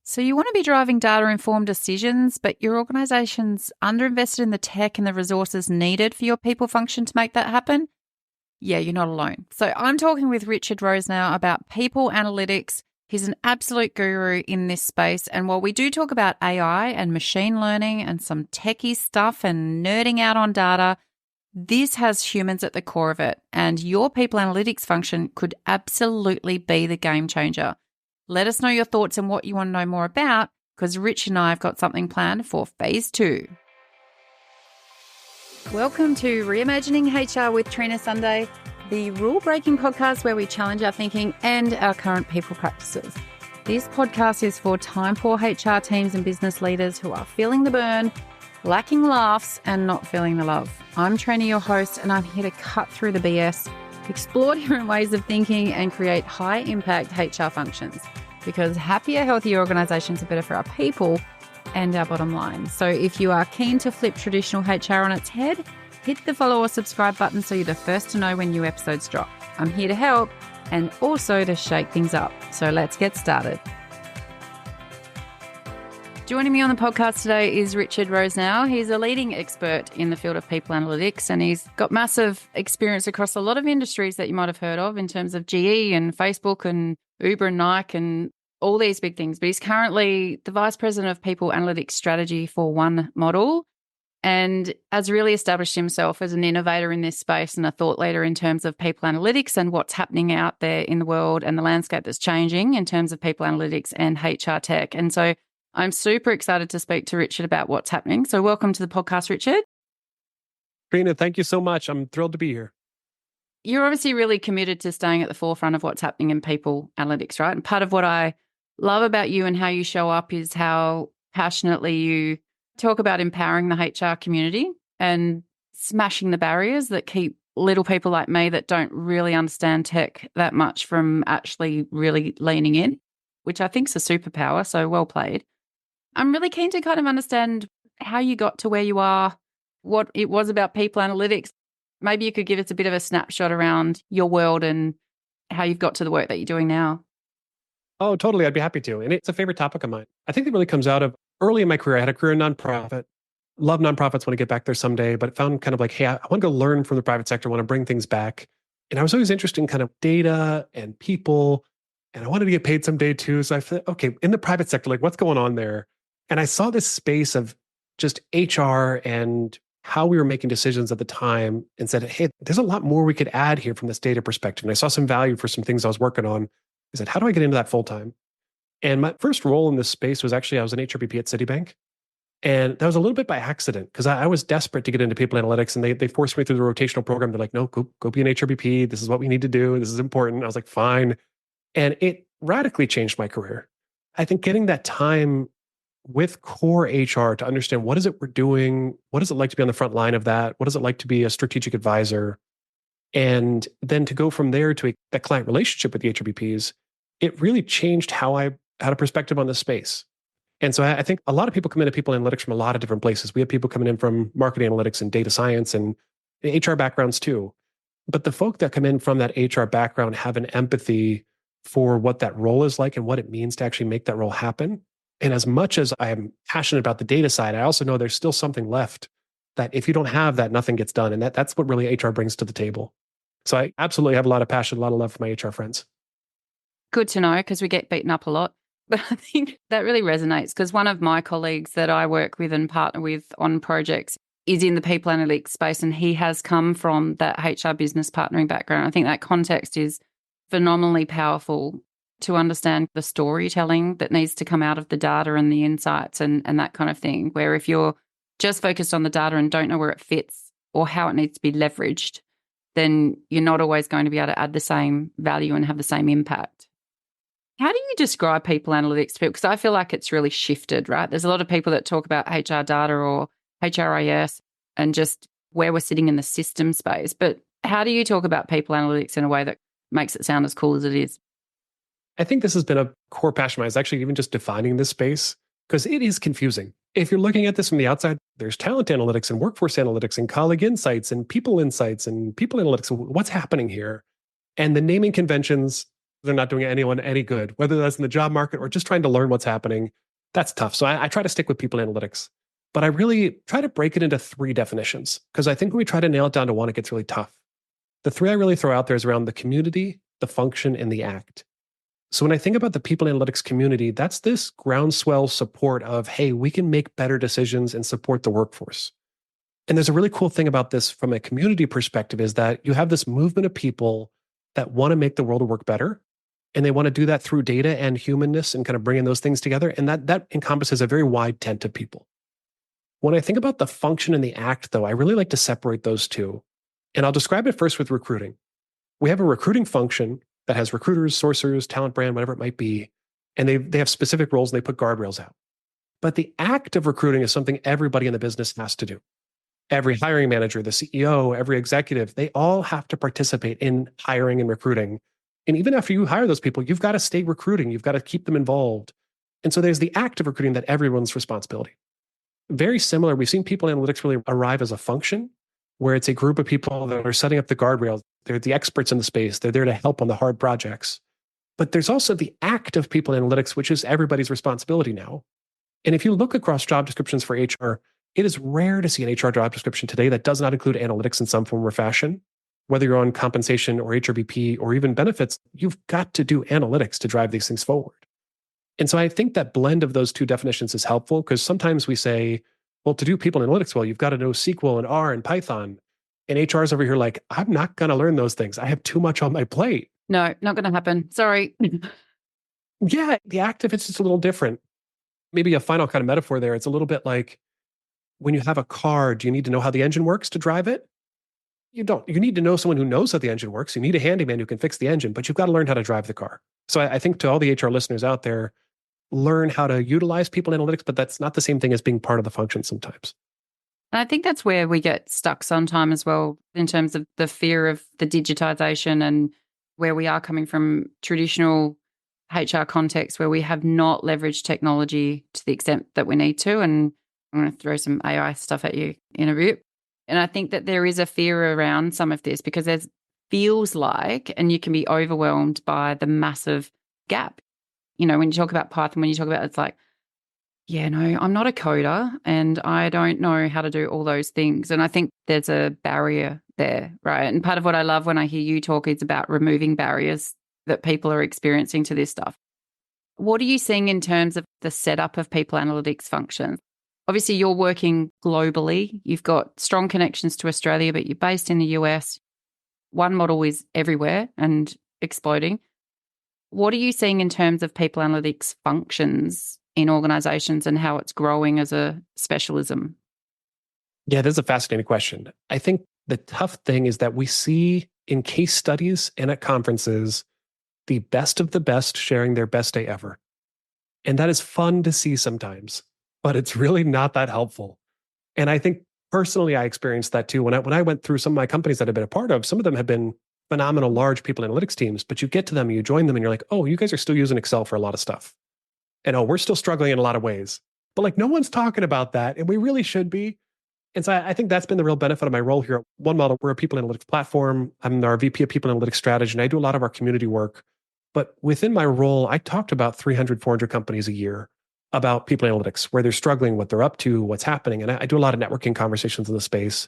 So you want to be driving data-informed decisions, but your organization's underinvested in the tech and the resources needed for your people function to make that happen? Yeah, you're not alone. So I'm talking with Richard Rosenow about people analytics. He's an absolute guru in this space. And while we do talk about AI and machine learning and some techie stuff and nerding out on data, this has humans at the core of it. And your people analytics function could absolutely be the game changer. Let us know your thoughts and what you want to know more about, because Rich and I have got something planned for phase 2. Welcome to Reimagining HR with Trina Sunday, the rule-breaking podcast where we challenge our thinking and our current people practices. This podcast is for time-poor HR teams and business leaders who are feeling the burn, lacking laughs, and not feeling the love. I'm Trina, your host, and I'm here to cut through the BS, explore different ways of thinking, and create high-impact HR functions. Because happier, healthier organisations are better for our people and our bottom line. So if you are keen to flip traditional HR on its head, hit the follow or subscribe button so you're the first to know when new episodes drop. I'm here to help and also to shake things up. So let's get started. Joining me on the podcast today is Richard Rosenow. He's a leading expert in the field of people analytics, and he's got massive experience across a lot of industries that you might have heard of in terms of GE and Facebook and Uber and Nike and all these big things. But he's currently the Vice President of People Analytics Strategy for One Model, and has really established himself as an innovator in this space and a thought leader in terms of people analytics and what's happening out there in the world and the landscape that's changing in terms of people analytics and HR tech. And so I'm super excited to speak to Richard about what's happening. So welcome to the podcast, Richard. Trina, thank you so much. I'm thrilled to be here. You're obviously really committed to staying at the forefront of what's happening in people analytics, right? And part of what I love about you and how you show up is how passionately you talk about empowering the HR community and smashing the barriers that keep little people like me that don't really understand tech that much from actually really leaning in, which I think is a superpower. So well played. I'm really keen to kind of understand how you got to where you are, what it was about people analytics. Maybe you could give us a bit of a snapshot around your world and how you've got to the work that you're doing now. Oh, totally. I'd be happy to. And it's a favorite topic of mine. I think it really comes out of early in my career. I had a career in nonprofit. Love nonprofits, want to get back there someday, but found kind of like, hey, I want to go learn from the private sector, want to bring things back. And I was always interested in kind of data and people, and I wanted to get paid someday too. So I thought, okay, in the private sector, like what's going on there? And I saw this space of just HR and how we were making decisions at the time and said, hey, there's a lot more we could add here from this data perspective. And I saw some value for some things I was working on. I said, how do I get into that full time? And my first role in this space was actually, I was an HRBP at Citibank. And that was a little bit by accident because I was desperate to get into people analytics, and they forced me through the rotational program. They're like, no, go be an HRBP. This is what we need to do. This is important. I was like, fine. And it radically changed my career. I think getting that time with core HR to understand what is it we're doing, what is it like to be on the front line of that, what is it like to be a strategic advisor, and then to go from there to that client relationship with the HRBPs, it really changed how I had a perspective on the space. And so I think a lot of people come into people analytics from a lot of different places. We have people coming in from marketing analytics and data science and HR backgrounds too. But the folk that come in from that HR background have an empathy for what that role is like and what it means to actually make that role happen. And as much as I am passionate about the data side, I also know there's still something left that if you don't have that, nothing gets done. And that's what really HR brings to the table. So I absolutely have a lot of passion, a lot of love for my HR friends. Good to know, because we get beaten up a lot. But I think that really resonates because one of my colleagues that I work with and partner with on projects is in the people analytics space, and he has come from that HR business partnering background. I think that context is phenomenally powerful to understand the storytelling that needs to come out of the data and the insights and that kind of thing, where if you're just focused on the data and don't know where it fits or how it needs to be leveraged, then you're not always going to be able to add the same value and have the same impact. How do you describe people analytics to people? Because I feel like it's really shifted, right? There's a lot of people that talk about HR data or HRIS and just where we're sitting in the system space. But how do you talk about people analytics in a way that makes it sound as cool as it is? I think this has been a core passion of mine, is actually even just defining this space, because it is confusing. If you're looking at this from the outside, there's talent analytics and workforce analytics and colleague insights and people analytics. What's happening here? And the naming conventions they're not doing anyone any good, whether that's in the job market or just trying to learn what's happening. That's tough. So I try to stick with people analytics, but I really try to break it into three definitions because I think when we try to nail it down to one, it gets really tough. The three I really throw out there is around the community, the function, and the act. So when I think about the people analytics community, that's this groundswell support of, hey, we can make better decisions and support the workforce. And there's a really cool thing about this from a community perspective is that you have this movement of people that want to make the world work better. And they want to do that through data and humanness and kind of bringing those things together. And that encompasses a very wide tent of people. When I think about the function and the act, though, I really like to separate those two. And I'll describe it first with recruiting. We have a recruiting function that has recruiters, sourcers, talent brand, whatever it might be. And they have specific roles and they put guardrails out. But the act of recruiting is something everybody in the business has to do. Every hiring manager, the CEO, every executive, they all have to participate in hiring and recruiting. And even after you hire those people, you've got to stay recruiting. You've got to keep them involved. And so there's the act of recruiting that everyone's responsibility. Very similar. We've seen people analytics really arrive as a function where it's a group of people that are setting up the guardrails. They're the experts in the space. They're there to help on the hard projects. But there's also the act of people analytics, which is everybody's responsibility now. And if you look across job descriptions for HR, it is rare to see an HR job description today that does not include analytics in some form or fashion. Whether you're on compensation or HRBP or even benefits, you've got to do analytics to drive these things forward. And so I think that blend of those two definitions is helpful because sometimes we say, well, to do people analytics well, you've got to know SQL and R and Python. And HR's over here like, I'm not going to learn those things. I have too much on my plate. No, not going to happen. Sorry. Yeah, the active, it's just a little different. Maybe a final kind of metaphor there. It's a little bit like when you have a car, do you need to know how the engine works to drive it? You don't. You need to know someone who knows how the engine works. You need a handyman who can fix the engine, but you've got to learn how to drive the car. So I think to all the HR listeners out there, learn how to utilize people analytics, but that's not the same thing as being part of the function sometimes. And I think that's where we get stuck sometimes as well in terms of the fear of the digitization and where we are coming from traditional HR context where we have not leveraged technology to the extent that we need to. And I'm going to throw some AI stuff at you in a bit. And I think that there is a fear around some of this because it feels like, and you can be overwhelmed by the massive gap. You know, when you talk about Python, when you talk about it's like, yeah, no, I'm not a coder and I don't know how to do all those things. And I think there's a barrier there, right? And part of what I love when I hear you talk is about removing barriers that people are experiencing to this stuff. What are you seeing in terms of the setup of people analytics functions? Obviously, you're working globally. You've got strong connections to Australia, but you're based in the US. One model is everywhere and exploding. What are you seeing in terms of people analytics functions in organizations and how it's growing as a specialism? Yeah, this is a fascinating question. I think the tough thing is that we see in case studies and at conferences, the best of the best sharing their best day ever. And that is fun to see sometimes, but it's really not that helpful. And I think personally, I experienced that too. When I went through some of my companies that I've been a part of, some of them have been phenomenal large people analytics teams, but you get to them, you join them and you're like, oh, you guys are still using Excel for a lot of stuff. And oh, we're still struggling in a lot of ways. But like no one's talking about that. And we really should be. And so I think that's been the real benefit of my role here at One Model. We're a people analytics platform. I'm our VP of people analytics strategy, and I do a lot of our community work. But within my role, I talk to about 300, 400 companies a year about people analytics, where they're struggling, what they're up to, what's happening. And I do a lot of networking conversations in the space.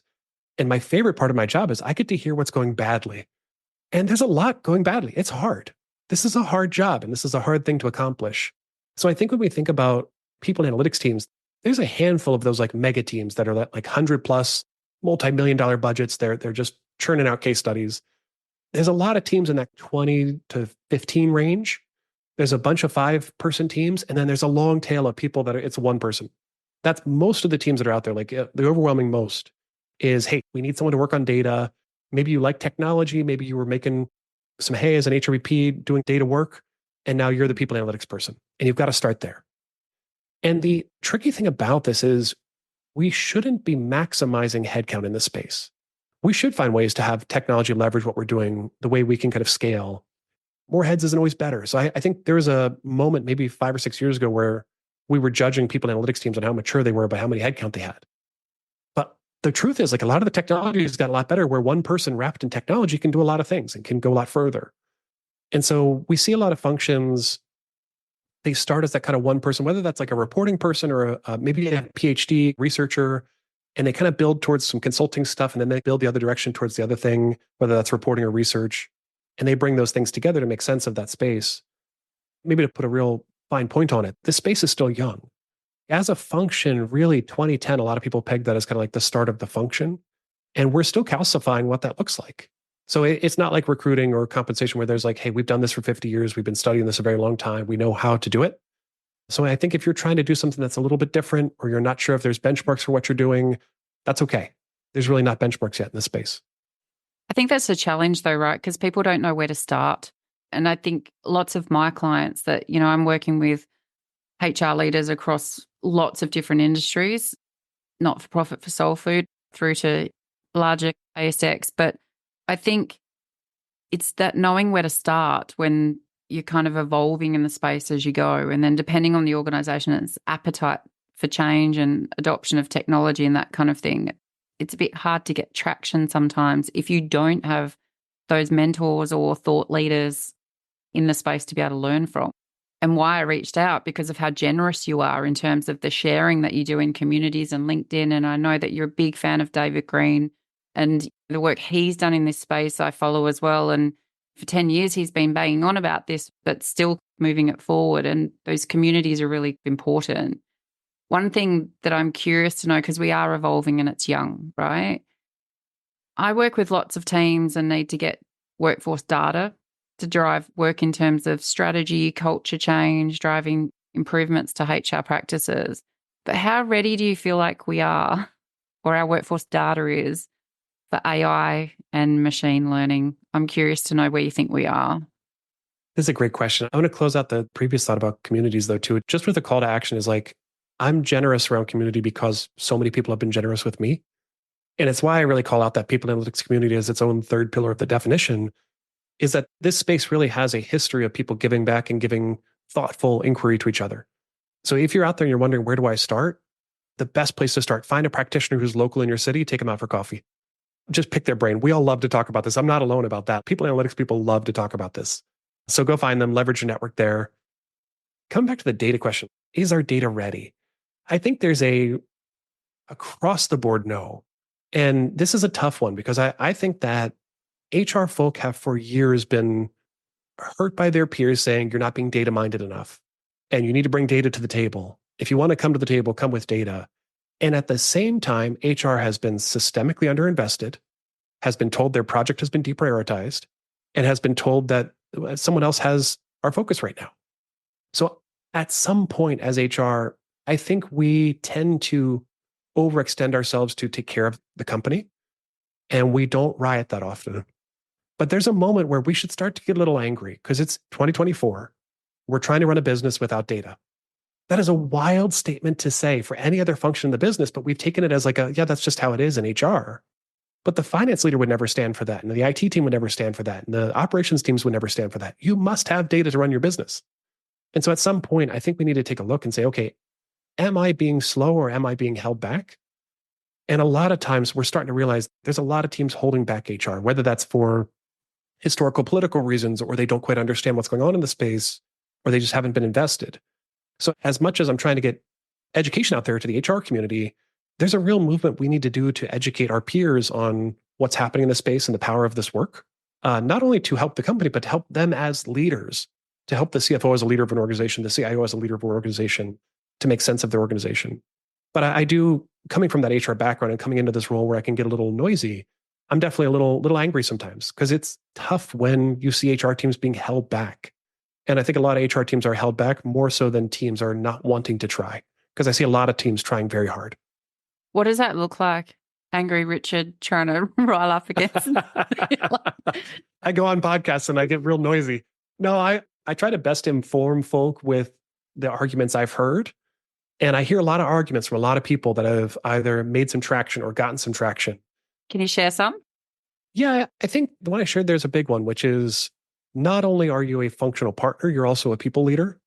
And my favorite part of my job is I get to hear what's going badly. And there's a lot going badly. It's hard. This is a hard job, and this is a hard thing to accomplish. So I think when we think about people analytics teams, there's a handful of those like mega teams that are like 100 plus multi-million-dollar budgets. They're just churning out case studies. There's a lot of teams in that 20 to 15 range. There's a bunch of 5-person teams, and then there's a long tail of people that it's one person. That's most of the teams that are out there. Like the overwhelming most is, hey, we need someone to work on data. Maybe you like technology. Maybe you were making some hay as an HRBP doing data work, and now you're the people analytics person, and you've got to start there. And the tricky thing about this is we shouldn't be maximizing headcount in this space. We should find ways to have technology leverage what we're doing, the way we can kind of scale. More heads isn't always better. So I think there was a moment maybe 5 or 6 years ago where we were judging people analytics teams on how mature they were by how many headcount they had. But the truth is, like a lot of the technology has got a lot better where one person wrapped in technology can do a lot of things and can go a lot further. And so we see a lot of functions, they start as that kind of one person, whether that's like a reporting person or maybe a PhD researcher, and they kind of build towards some consulting stuff, and then they build the other direction towards the other thing, whether that's reporting or research. And they bring those things together to make sense of that space. Maybe to put a real fine point on it, this space is still young. As a function, really 2010, a lot of people peg that as kind of like the start of the function. And we're still calcifying what that looks like. So it's not like recruiting or compensation where there's like, hey, we've done this for 50 years. We've been studying this a very long time. We know how to do it. So I think if you're trying to do something that's a little bit different, or you're not sure if there's benchmarks for what you're doing, that's okay. There's really not benchmarks yet in this space. I think that's a challenge though, right? Because people don't know where to start. And I think lots of my clients that, I'm working with HR leaders across lots of different industries, not for profit for soul food through to larger ASX. But I think it's that knowing where to start when you're kind of evolving in the space as you go. And then depending on the organization, its appetite for change and adoption of technology and that kind of thing, it's a bit hard to get traction sometimes if you don't have those mentors or thought leaders in the space to be able to learn from. And why I reached out, because of how generous you are in terms of the sharing that you do in communities and LinkedIn. And I know that you're a big fan of David Green and the work he's done in this space I follow as well. And for 10 years, he's been banging on about this, but still moving it forward. And those communities are really important. One thing that I'm curious to know, because we are evolving and it's young, right? I work with lots of teams and need to get workforce data to drive work in terms of strategy, culture change, driving improvements to HR practices. But how ready do you feel like we are, or our workforce data is, for AI and machine learning? I'm curious to know where you think we are. This is a great question. I want to close out the previous thought about communities though, too. Just with the call to action is like, I'm generous around community because so many people have been generous with me. And it's why I really call out that people analytics community as its own third pillar of the definition, is that this space really has a history of people giving back and giving thoughtful inquiry to each other. So if you're out there and you're wondering, where do I start? The best place to start, find a practitioner who's local in your city, take them out for coffee. Just pick their brain. We all love to talk about this. I'm not alone about that. People analytics people love to talk about this. So go find them, leverage your network there. Coming back to the data question, is our data ready? I think there's a across the board no. And this is a tough one because I think that HR folk have for years been hurt by their peers saying you're not being data minded enough and you need to bring data to the table. If you want to come to the table, come with data. And at the same time, HR has been systemically underinvested, has been told their project has been deprioritized, and has been told that someone else has our focus right now. So at some point as HR, I think we tend to overextend ourselves to take care of the company, and we don't riot that often. But there's a moment where we should start to get a little angry because it's 2024. We're trying to run a business without data. That is a wild statement to say for any other function in the business, but we've taken it as like yeah, that's just how it is in HR. But the finance leader would never stand for that. And the IT team would never stand for that. And the operations teams would never stand for that. You must have data to run your business. And so at some point, I think we need to take a look and say, okay, am I being slow or am I being held back? And a lot of times we're starting to realize there's a lot of teams holding back HR, whether that's for historical political reasons, or they don't quite understand what's going on in the space, or they just haven't been invested. So as much as I'm trying to get education out there to the HR community, there's a real movement we need to do to educate our peers on what's happening in the space and the power of this work, not only to help the company, but to help them as leaders, to help the CFO as a leader of an organization, the CIO as a leader of an organization, to make sense of their organization. But I do, coming from that HR background and coming into this role where I can get a little noisy, I'm definitely a little angry sometimes because it's tough when you see HR teams being held back. And I think a lot of HR teams are held back more so than teams are not wanting to try, because I see a lot of teams trying very hard. What does that look like? Angry Richard trying to rile up against. I go on podcasts and I get real noisy. No, I try to best inform folk with the arguments I've heard. And I hear a lot of arguments from a lot of people that have either made some traction or gotten some traction. Can you share some? Yeah, I think the one I shared there's a big one, which is not only are you a functional partner, you're also a people leader.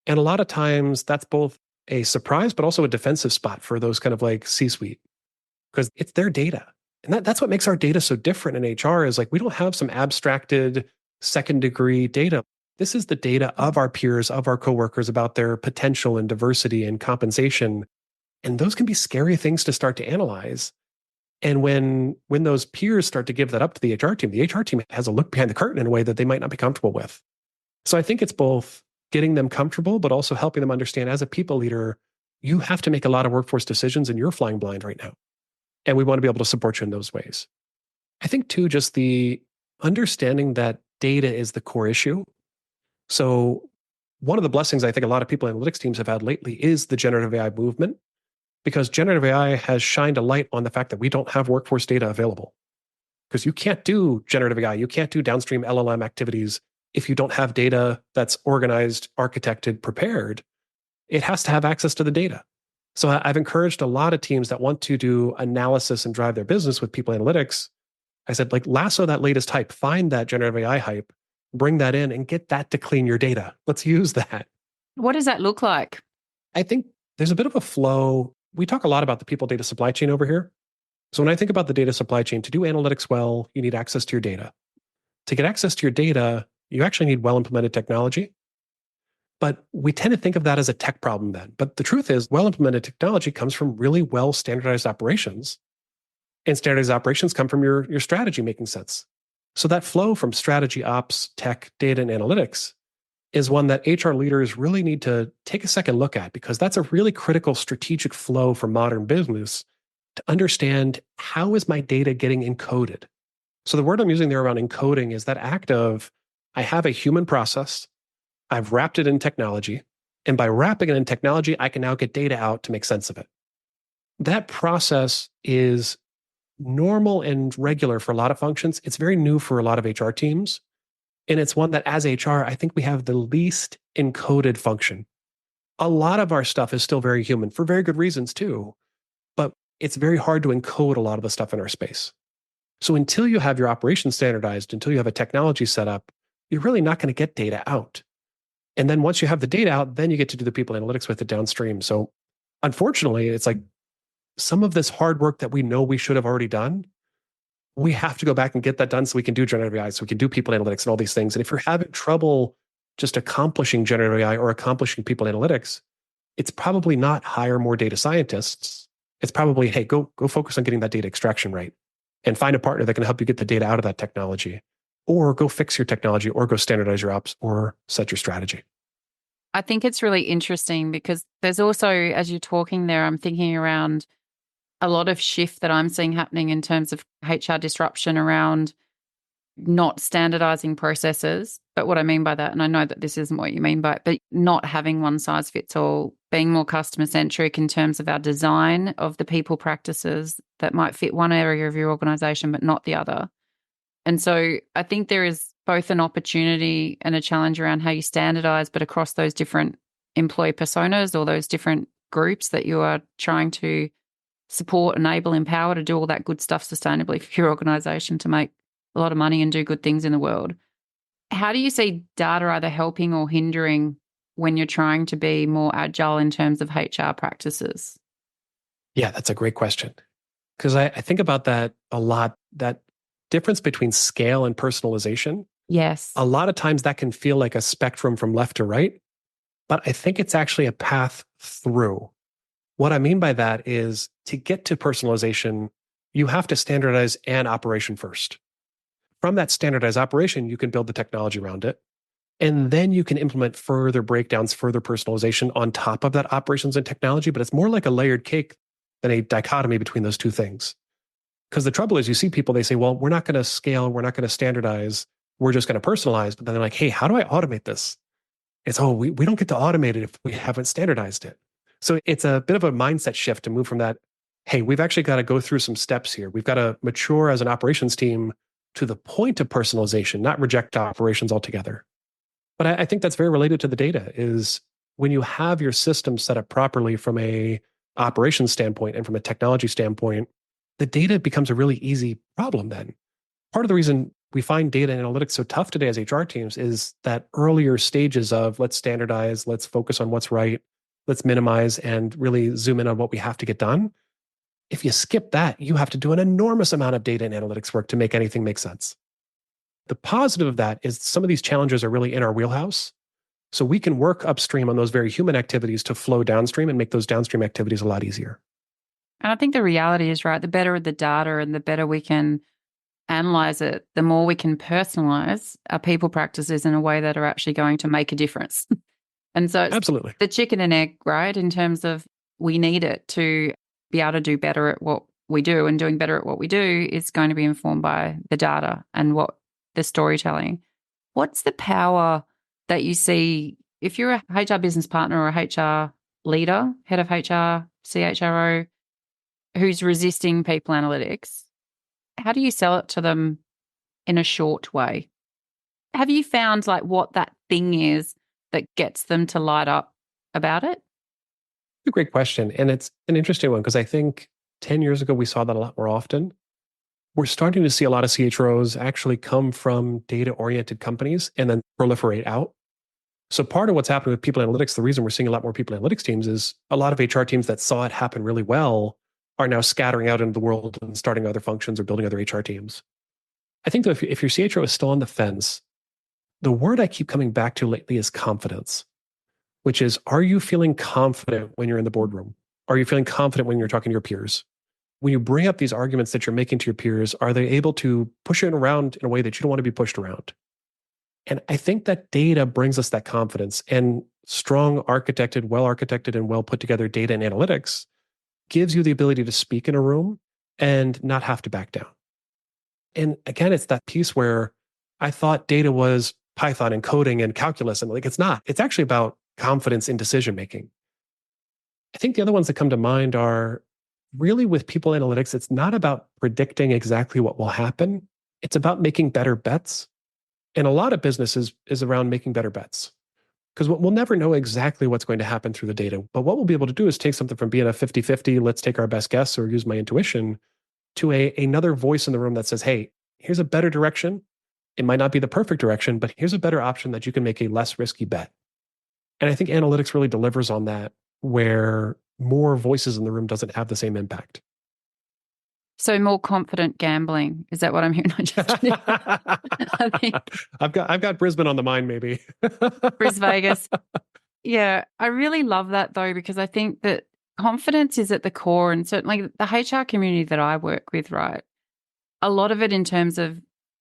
And a lot of times that's both a surprise, but also a defensive spot for those kind of like C-suite, because it's their data. And that's what makes our data so different in HR is like, we don't have some abstracted second degree data. This is the data of our peers, of our coworkers about their potential and diversity and compensation. And those can be scary things to start to analyze. And when those peers start to give that up to the HR team has a look behind the curtain in a way that they might not be comfortable with. So I think it's both getting them comfortable, but also helping them understand as a people leader, you have to make a lot of workforce decisions and you're flying blind right now. And we want to be able to support you in those ways. I think too, just the understanding that data is the core issue. So one of the blessings I think a lot of people in analytics teams have had lately is the generative AI movement, because generative AI has shined a light on the fact that we don't have workforce data available. Because you can't do generative AI, you can't do downstream LLM activities if you don't have data that's organized, architected, prepared. It has to have access to the data. So I've encouraged a lot of teams that want to do analysis and drive their business with people analytics. I said, like, lasso that latest hype, find that generative AI hype, bring that in and get that to clean your data. Let's use that. What does that look like? I think there's a bit of a flow. We talk a lot about the people data supply chain over here. So when I think about the data supply chain, to do analytics well, you need access to your data. To get access to your data, you actually need well implemented technology. But we tend to think of that as a tech problem then. But the truth is, well implemented technology comes from really well standardized operations. And standardized operations come from your strategy making sense. So that flow from strategy, ops, tech, data, and analytics is one that HR leaders really need to take a second look at, because that's a really critical strategic flow for modern business to understand, how is my data getting encoded? So the word I'm using there around encoding is that act of, I have a human process, I've wrapped it in technology, and by wrapping it in technology, I can now get data out to make sense of it. That process is normal and regular for a lot of functions. It's very new for a lot of HR teams. And it's one that as HR, I think we have the least encoded function. A lot of our stuff is still very human for very good reasons too, but it's very hard to encode a lot of the stuff in our space. So until you have your operations standardized, until you have a technology set up, you're really not going to get data out. And then once you have the data out, then you get to do the people analytics with it downstream. So unfortunately, it's like some of this hard work that we know we should have already done, we have to go back and get that done so we can do generative AI, so we can do people analytics and all these things. And if you're having trouble just accomplishing generative AI or accomplishing people analytics, it's probably not hire more data scientists. It's probably, hey, go focus on getting that data extraction right and find a partner that can help you get the data out of that technology, or go fix your technology, or go standardize your ops, or set your strategy. I think it's really interesting because there's also, as you're talking there, I'm thinking around a lot of shift that I'm seeing happening in terms of HR disruption around not standardizing processes. But what I mean by that, and I know that this isn't what you mean by it, but not having one size fits all, being more customer centric in terms of our design of the people practices that might fit one area of your organization, but not the other. And so I think there is both an opportunity and a challenge around how you standardize, but across those different employee personas or those different groups that you are trying to support, enable, empower to do all that good stuff sustainably for your organization to make a lot of money and do good things in the world. How do you see data either helping or hindering when you're trying to be more agile in terms of HR practices? Yeah, that's a great question. Because I think about that a lot, that difference between scale and personalization. Yes. A lot of times that can feel like a spectrum from left to right, but I think it's actually a path through. What I mean by that is, to get to personalization, you have to standardize an operation first. From that standardized operation, you can build the technology around it. And then you can implement further breakdowns, further personalization on top of that operations and technology. But it's more like a layered cake than a dichotomy between those two things. Because the trouble is, you see people, they say, well, we're not going to scale, we're not going to standardize, we're just going to personalize. But then they're like, hey, how do I automate this? It's, oh, we don't get to automate it if we haven't standardized it. So it's a bit of a mindset shift to move from that, hey, we've actually got to go through some steps here. We've got to mature as an operations team to the point of personalization, not reject operations altogether. But I think that's very related to the data, is when you have your system set up properly from a operations standpoint and from a technology standpoint, the data becomes a really easy problem then. Part of the reason we find data analytics so tough today as HR teams is that earlier stages of, let's standardize, let's focus on what's right, let's minimize and really zoom in on what we have to get done. If you skip that, you have to do an enormous amount of data and analytics work to make anything make sense. The positive of that is some of these challenges are really in our wheelhouse. So we can work upstream on those very human activities to flow downstream and make those downstream activities a lot easier. And I think the reality is, right, the better the data and the better we can analyze it, the more we can personalize our people practices in a way that are actually going to make a difference. And so it's Absolutely. the chicken and egg, right? In terms of we need it to be able to do better at what we do, and doing better at what we do is going to be informed by the data and what the storytelling. What's the power that you see if you're a HR business partner or a HR leader, head of HR, CHRO, who's resisting people analytics? How do you sell it to them in a short way? Have you found like what that thing is that gets them to light up about it? A great question. And it's an interesting one because I think 10 years ago, we saw that a lot more often. We're starting to see a lot of CHROs actually come from data oriented companies and then proliferate out. So part of what's happening with people analytics, the reason we're seeing a lot more people analytics teams is a lot of HR teams that saw it happen really well are now scattering out into the world and starting other functions or building other HR teams. I think that if your CHRO is still on the fence, the word I keep coming back to lately is confidence, which is, are you feeling confident when you're in the boardroom? Are you feeling confident when you're talking to your peers? When you bring up these arguments that you're making to your peers, are they able to push it around in a way that you don't want to be pushed around? And I think that data brings us that confidence, and strong well architected and well put together data and analytics gives you the ability to speak in a room and not have to back down. And again, it's that piece where I thought data was Python and coding and calculus, and like it's not. It's actually about confidence in decision making. I think the other ones that come to mind are really with people analytics, it's not about predicting exactly what will happen. It's about making better bets. And a lot of businesses is around making better bets because we'll never know exactly what's going to happen through the data. But what we'll be able to do is take something from being a 50-50, let's take our best guess or use my intuition, to another voice in the room that says, hey, here's a better direction. It might not be the perfect direction, but here's a better option that you can make a less risky bet. And I think analytics really delivers on that, where more voices in the room doesn't have the same impact. So more confident gambling. Is that what I'm hearing? Just kidding. I think I've got Brisbane on the mind, maybe. Bris Vegas. Yeah, I really love that though, because I think that confidence is at the core, and certainly the HR community that I work with, right? A lot of it in terms of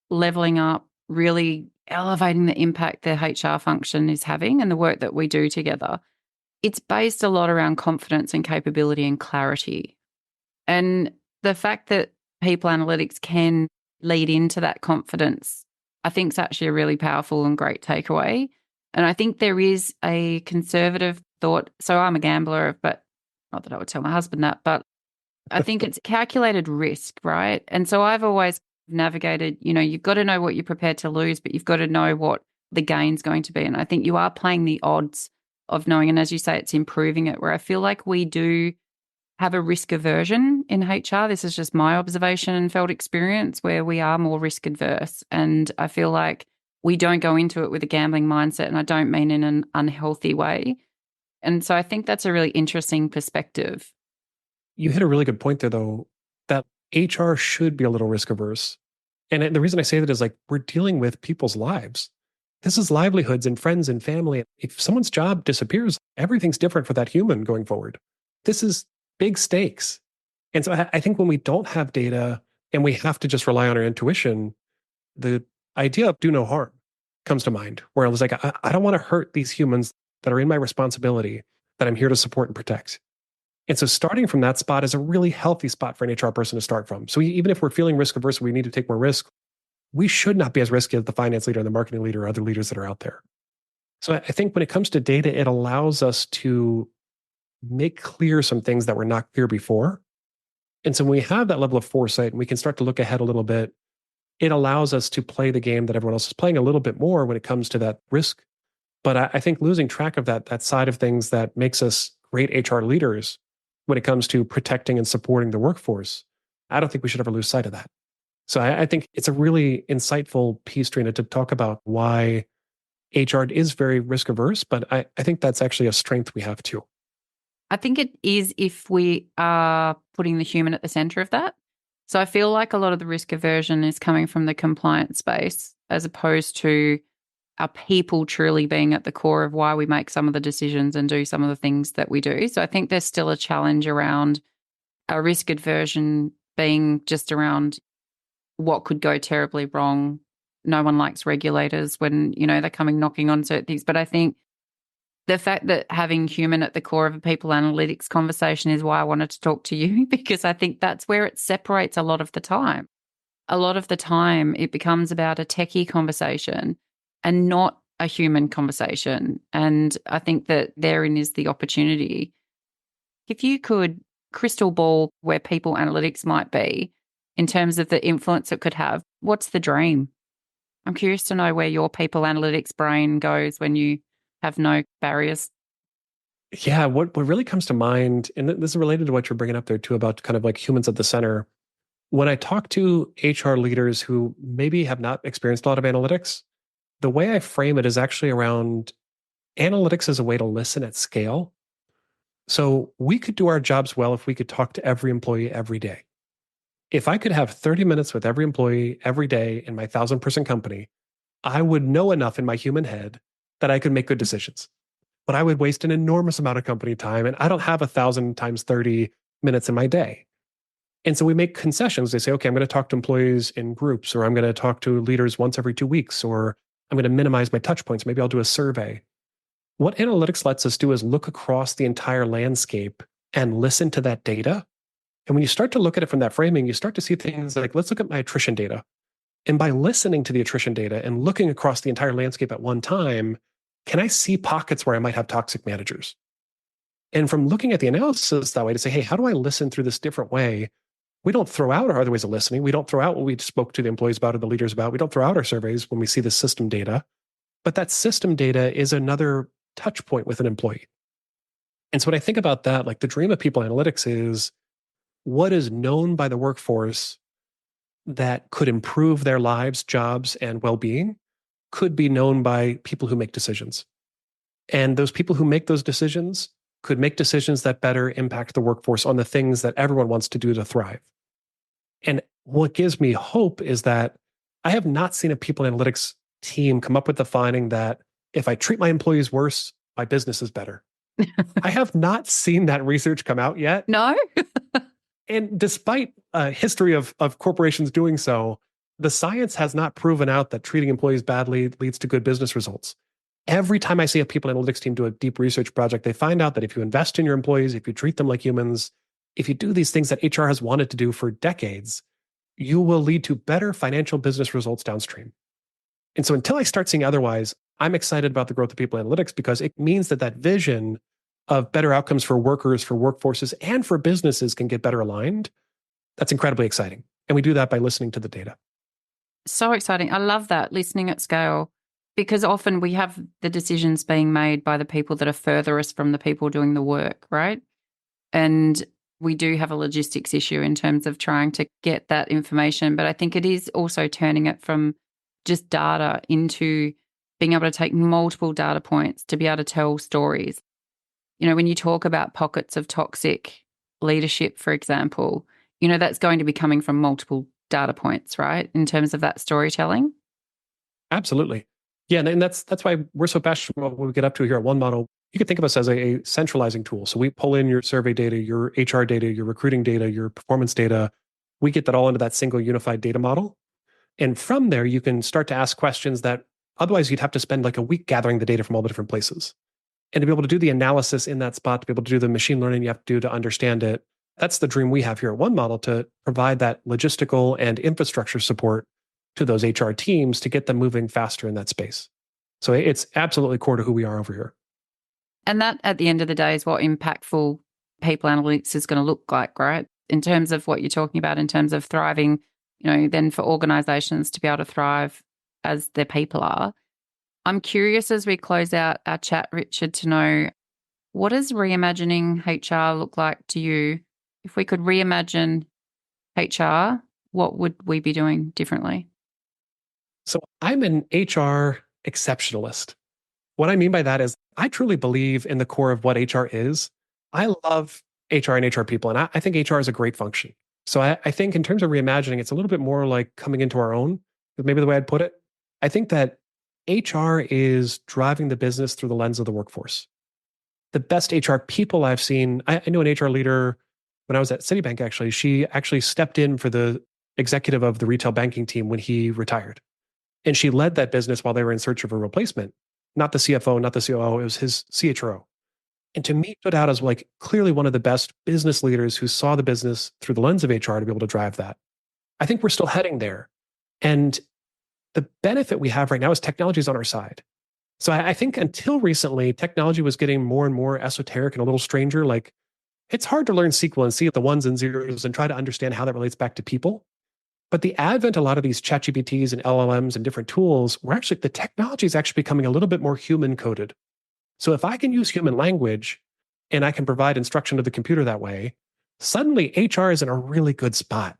leveling up, really elevating the impact the HR function is having and the work that we do together. It's based a lot around confidence and capability and clarity. And the fact that people analytics can lead into that confidence, I think is actually a really powerful and great takeaway. And I think there is a conservative thought. So I'm a gambler, but not that I would tell my husband that, but I think it's calculated risk, right? And so I've always navigated, you've got to know what you're prepared to lose, but you've got to know what the gain's going to be. And I think you are playing the odds of knowing. And as you say, it's improving it, where I feel like we do have a risk aversion in HR. This is just my observation and felt experience, where we are more risk adverse. And I feel like we don't go into it with a gambling mindset, and I don't mean in an unhealthy way. And so I think that's a really interesting perspective. You hit a really good point there, though, that HR should be a little risk averse. And the reason I say that is like we're dealing with people's lives. This is livelihoods and friends and family. If someone's job disappears, everything's different for that human going forward. This is big stakes. And so I think when we don't have data and we have to just rely on our intuition, the idea of do no harm comes to mind, where I was like, I don't want to hurt these humans that are in my responsibility, that I'm here to support and protect. And so starting from that spot is a really healthy spot for an HR person to start from. So even if we're feeling risk averse, we need to take more risk, we should not be as risky as the finance leader and the marketing leader or other leaders that are out there. So I think when it comes to data, it allows us to make clear some things that were not clear before. And so when we have that level of foresight and we can start to look ahead a little bit, it allows us to play the game that everyone else is playing a little bit more when it comes to that risk. But I think losing track of that side of things that makes us great HR leaders when it comes to protecting and supporting the workforce, I don't think we should ever lose sight of that. So I think it's a really insightful piece, Trina, to talk about why HR is very risk averse, but I think that's actually a strength we have too. I think it is if we are putting the human at the center of that. So I feel like a lot of the risk aversion is coming from the compliance space. as opposed to our people truly being at the core of why we make some of the decisions and do some of the things that we do. So I think there's still a challenge around our risk aversion being just around what could go terribly wrong. No one likes regulators when, they're coming knocking on certain things. But I think the fact that having human at the core of a people analytics conversation is why I wanted to talk to you, because I think that's where it separates a lot of the time. A lot of the time it becomes about a techie conversation and not a human conversation. And I think that therein is the opportunity. If you could crystal ball where people analytics might be in terms of the influence it could have, what's the dream? I'm curious to know where your people analytics brain goes when you have no barriers. Yeah, what really comes to mind, and this is related to what you're bringing up there too, about kind of like humans at the center. When I talk to HR leaders who maybe have not experienced a lot of analytics, the way I frame it is actually around analytics as a way to listen at scale. So we could do our jobs well if we could talk to every employee every day. If I could have 30 minutes with every employee every day in my 1,000-person company, I would know enough in my human head that I could make good decisions. But I would waste an enormous amount of company time, and I don't have 1,000 times 30 minutes in my day. And so we make concessions. They say, okay, I'm going to talk to employees in groups, or I'm going to talk to leaders once every 2 weeks, or I'm going to minimize my touch points. Maybe I'll do a survey. What analytics lets us do is look across the entire landscape and listen to that data. And when you start to look at it from that framing, you start to see things like, let's look at my attrition data. And by listening to the attrition data and looking across the entire landscape at one time, can I see pockets where I might have toxic managers? And from looking at the analysis that way to say, hey, how do I listen through this different way? We don't throw out our other ways of listening. We don't throw out what we spoke to the employees about or the leaders about. We don't throw out our surveys when we see the system data. But that system data is another touch point with an employee. And so when I think about that, like the dream of people analytics is what is known by the workforce that could improve their lives, jobs, and well-being could be known by people who make decisions. And those people who make those decisions could make decisions that better impact the workforce on the things that everyone wants to do to thrive. And what gives me hope is that I have not seen a people analytics team come up with the finding that if I treat my employees worse, my business is better. I have not seen that research come out yet. No? And despite a history of corporations doing so, the science has not proven out that treating employees badly leads to good business results. Every time I see a people analytics team do a deep research project, they find out that if you invest in your employees, if you treat them like humans, if you do these things that HR has wanted to do for decades, you will lead to better financial business results downstream. And so until I start seeing otherwise, I'm excited about the growth of people analytics because it means that that vision of better outcomes for workers, for workforces, and for businesses can get better aligned. That's incredibly exciting. And we do that by listening to the data. So exciting. I love that, listening at scale, because often we have the decisions being made by the people that are furthest from the people doing the work, right? And we do have a logistics issue in terms of trying to get that information. But I think it is also turning it from just data into being able to take multiple data points to be able to tell stories. When you talk about pockets of toxic leadership, for example, that's going to be coming from multiple data points, right? In terms of that storytelling. Absolutely. Yeah. And that's why we're so passionate about what we get up to here at One Model. You could think of us as a centralizing tool. So we pull in your survey data, your HR data, your recruiting data, your performance data. We get that all into that single unified data model. And from there, you can start to ask questions that otherwise you'd have to spend like a week gathering the data from all the different places. And to be able to do the analysis in that spot, to be able to do the machine learning you have to do to understand it, that's the dream we have here at One Model, to provide that logistical and infrastructure support to those HR teams to get them moving faster in that space. So it's absolutely core to who we are over here. And that, at the end of the day, is what impactful people analytics is going to look like, right? In terms of what you're talking about, in terms of thriving, then for organizations to be able to thrive as their people are. I'm curious as we close out our chat, Richard, to know, what does reimagining HR look like to you? If we could reimagine HR, what would we be doing differently? So I'm an HR exceptionalist. What I mean by that is I truly believe in the core of what HR is. I love HR and HR people, and I think HR is a great function. So I think in terms of reimagining, it's a little bit more like coming into our own, maybe the way I'd put it. I think that HR is driving the business through the lens of the workforce. The best HR people I've seen, I knew an HR leader when I was at Citibank, actually. She actually stepped in for the executive of the retail banking team when he retired. And she led that business while they were in search of a replacement. Not the CFO, not the COO, it was his CHRO. And to me, stood out as like clearly one of the best business leaders who saw the business through the lens of HR to be able to drive that. I think we're still heading there. And the benefit we have right now is technology is on our side. So I think until recently, technology was getting more and more esoteric and a little stranger. Like it's hard to learn SQL and see the ones and zeros and try to understand how that relates back to people. But the advent of a lot of these ChatGPTs and LLMs and different tools, where actually the technology is actually becoming a little bit more human coded. So if I can use human language and I can provide instruction to the computer that way, suddenly HR is in a really good spot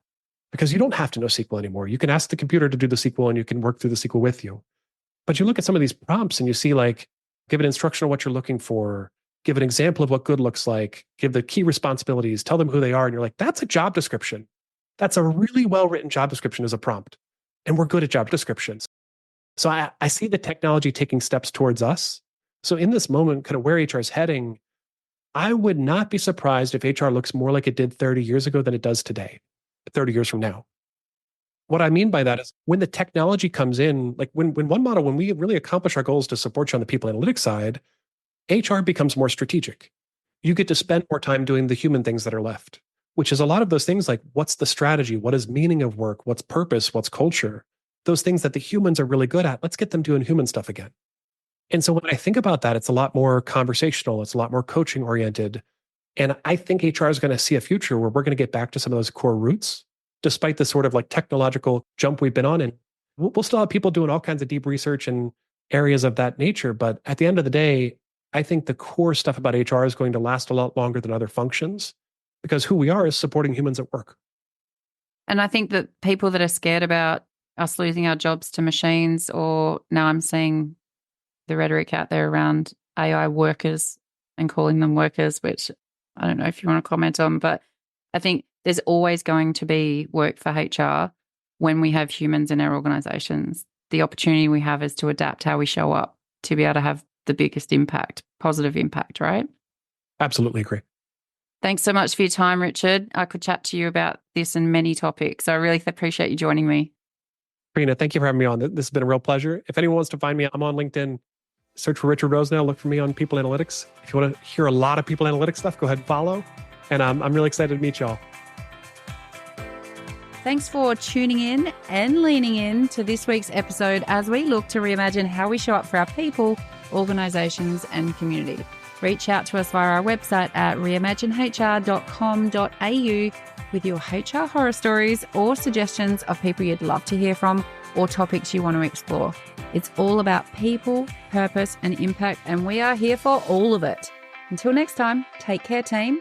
because you don't have to know SQL anymore. You can ask the computer to do the SQL and you can work through the SQL with you. But you look at some of these prompts and you see like, give an instruction on what you're looking for, give an example of what good looks like, give the key responsibilities, tell them who they are. And you're like, that's a job description. That's a really well-written job description as a prompt. And we're good at job descriptions. So I see the technology taking steps towards us. So in this moment, kind of where HR is heading, I would not be surprised if HR looks more like it did 30 years ago than it does today, 30 years from now. What I mean by that is when the technology comes in, like when we really accomplish our goals to support you on the people analytics side, HR becomes more strategic. You get to spend more time doing the human things that are left, which is a lot of those things like what's the strategy? What is meaning of work? What's purpose? What's culture? Those things that the humans are really good at. Let's get them doing human stuff again. And so when I think about that, it's a lot more conversational. It's a lot more coaching oriented. And I think HR is going to see a future where we're going to get back to some of those core roots, despite the sort of like technological jump we've been on. And we'll still have people doing all kinds of deep research and areas of that nature. But at the end of the day, I think the core stuff about HR is going to last a lot longer than other functions because who we are is supporting humans at work. And I think that people that are scared about us losing our jobs to machines, or now I'm seeing the rhetoric out there around AI workers and calling them workers, which I don't know if you want to comment on, but I think there's always going to be work for HR when we have humans in our organizations. The opportunity we have is to adapt how we show up to be able to have the biggest impact, positive impact, right? Absolutely agree. Thanks so much for your time, Richard. I could chat to you about this and many topics. I really appreciate you joining me. Karina, thank you for having me on. This has been a real pleasure. If anyone wants to find me, I'm on LinkedIn. Search for Richard Rosenow. Look for me on People Analytics. If you want to hear a lot of People Analytics stuff, go ahead and follow. And I'm really excited to meet y'all. Thanks for tuning in and leaning in to this week's episode as we look to reimagine how we show up for our people, organizations, and community. Reach out to us via our website at reimaginehr.com.au with your HR horror stories or suggestions of people you'd love to hear from or topics you want to explore. It's all about people, purpose, and impact, and we are here for all of it. Until next time, take care, team.